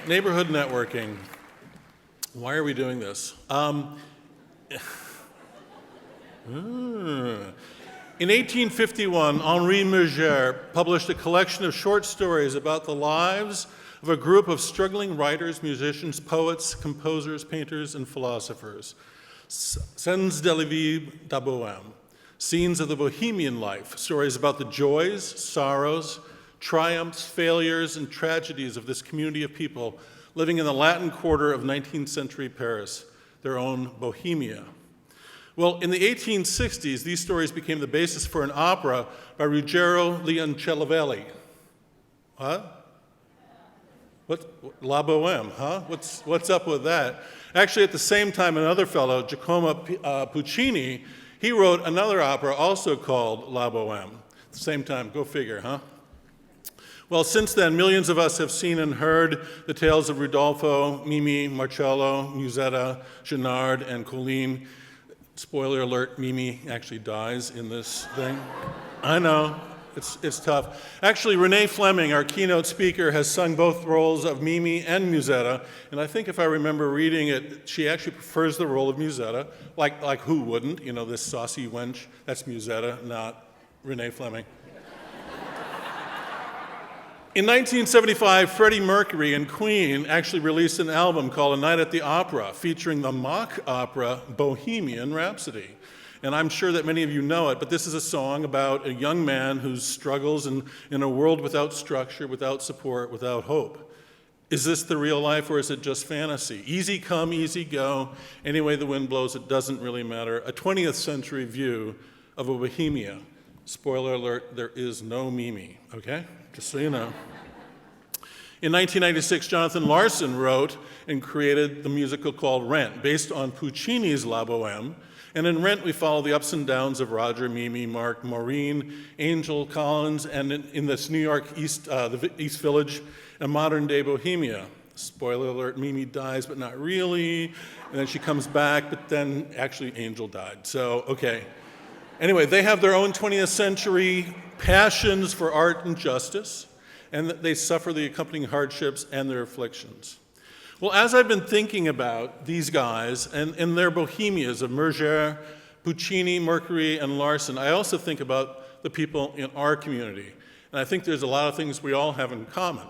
Neighborhood networking. Why are we doing this? In 1851, Henri Murger published a collection of short stories about the lives of a group of struggling writers, musicians, poets, composers, painters, and philosophers. Scènes de la vie de Bohème, scenes of the bohemian life, stories about the joys, sorrows, triumphs, failures, and tragedies of this community of people living in the Latin Quarter of 19th century Paris, their own Bohemia. Well, in the 1860s, these stories became the basis for an opera by Ruggero Leoncellovelli. What? La Bohème, huh? What's up with that? Actually, at the same time, another fellow, Giacomo Puccini, he wrote another opera also called La Bohème. At the same time, go figure, huh? Well, since then, millions of us have seen and heard the tales of Rodolfo, Mimi, Marcello, Musetta, Genard, and Colline. Spoiler alert, Mimi actually dies in this thing. I know, it's tough. Actually, Renee Fleming, our keynote speaker, has sung both roles of Mimi and Musetta, and I think if I remember reading it, she actually prefers the role of Musetta, like who wouldn't? You know, this saucy wench, that's Musetta, not Renee Fleming. In 1975, Freddie Mercury and Queen actually released an album called A Night at the Opera, featuring the mock opera Bohemian Rhapsody. And I'm sure that many of you know it, but this is a song about a young man who struggles in a world without structure, without support, without hope. Is this the real life, or is it just fantasy? Easy come, easy go. Any way the wind blows, it doesn't really matter. A 20th century view of a Bohemia. Spoiler alert, there is no Mimi, okay? Just so you know. In 1996, Jonathan Larson wrote and created the musical called Rent, based on Puccini's La Bohème. And in Rent, we follow the ups and downs of Roger, Mimi, Mark, Maureen, Angel, Collins, and in this New York the East Village, a modern-day Bohemia. Spoiler alert, Mimi dies, but not really. And then she comes back, but then actually Angel died. So, okay. Anyway, they have their own 20th century passions for art and justice, and they suffer the accompanying hardships and their afflictions. Well, as I've been thinking about these guys and their Bohemias of Murger, Puccini, Mercury, and Larson, I also think about the people in our community. And I think there's a lot of things we all have in common.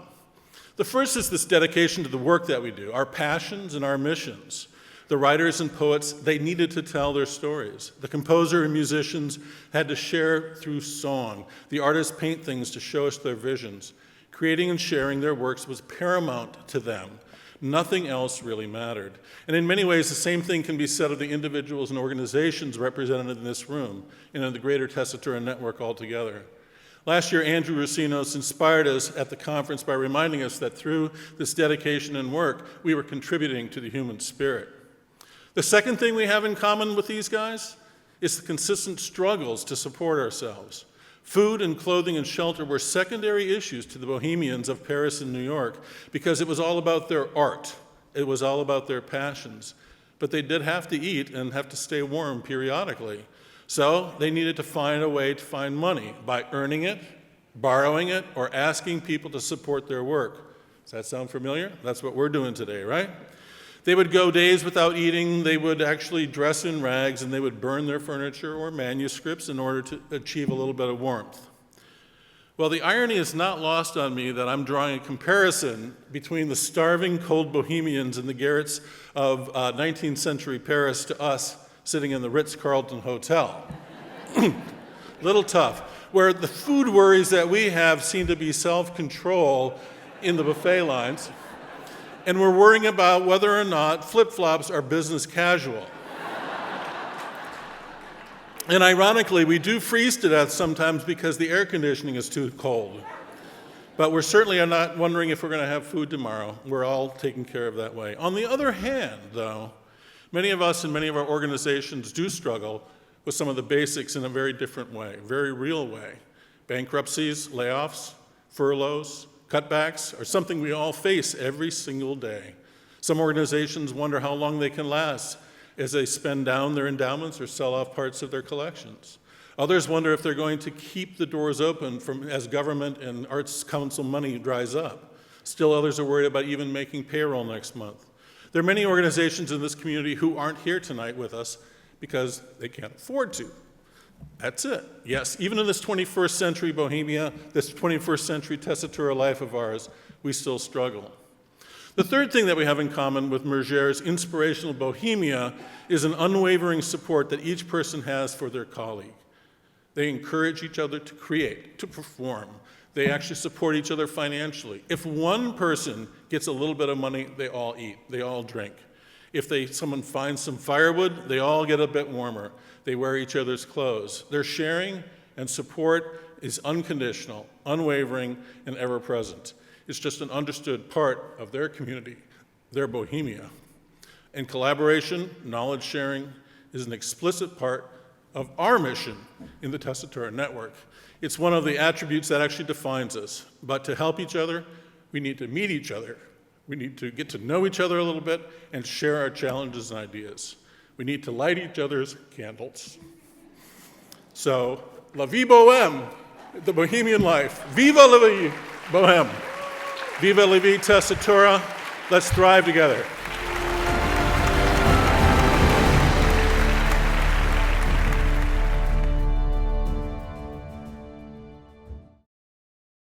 The first is this dedication to the work that we do, our passions and our missions. The writers and poets, they needed to tell their stories. The composer and musicians had to share through song. The artists paint things to show us their visions. Creating and sharing their works was paramount to them. Nothing else really mattered. And in many ways, the same thing can be said of the individuals and organizations represented in this room and in the greater Tessitura Network altogether. Last year, Andrew Racinos inspired us at the conference by reminding us that through this dedication and work, we were contributing to the human spirit. The second thing we have in common with these guys is the consistent struggles to support ourselves. Food and clothing and shelter were secondary issues to the Bohemians of Paris and New York because it was all about their art. It was all about their passions. But they did have to eat and have to stay warm periodically. So they needed to find a way to find money by earning it, borrowing it, or asking people to support their work. Does that sound familiar? That's what we're doing today, right? They would go days without eating, they would actually dress in rags, and they would burn their furniture or manuscripts in order to achieve a little bit of warmth. Well, the irony is not lost on me that I'm drawing a comparison between the starving, cold Bohemians in the garrets of 19th century Paris to us sitting in the Ritz-Carlton Hotel. Little tough, where the food worries that we have seem to be self-control in the buffet lines. And we're worrying about whether or not flip-flops are business casual. And ironically, we do freeze to death sometimes because the air conditioning is too cold. But we're certainly not wondering if we're going to have food tomorrow. We're all taken care of that way. On the other hand, though, many of us and many of our organizations do struggle with some of the basics in a very different way, very real way. Bankruptcies, layoffs, furloughs, cutbacks are something we all face every single day. Some organizations wonder how long they can last as they spend down their endowments or sell off parts of their collections. Others wonder if they're going to keep the doors open as government and Arts Council money dries up. Still others are worried about even making payroll next month. There are many organizations in this community who aren't here tonight with us because they can't afford to. That's it. Yes, even in this 21st century Bohemia, this 21st century Tessitura life of ours, we still struggle. The third thing that we have in common with Merger's inspirational Bohemia is an unwavering support that each person has for their colleague. They encourage each other to create, to perform. They actually support each other financially. If one person gets a little bit of money, they all eat, they all drink. If someone finds some firewood, they all get a bit warmer. They wear each other's clothes. Their sharing and support is unconditional, unwavering, and ever-present. It's just an understood part of their community, their Bohemia. And collaboration, knowledge sharing, is an explicit part of our mission in the Tessitura Network. It's one of the attributes that actually defines us. But to help each other, we need to meet each other. We need to get to know each other a little bit and share our challenges and ideas. We need to light each other's candles. So, la vie bohème, the Bohemian life. Viva la vie bohème. Viva la vie Tessitura. Let's thrive together.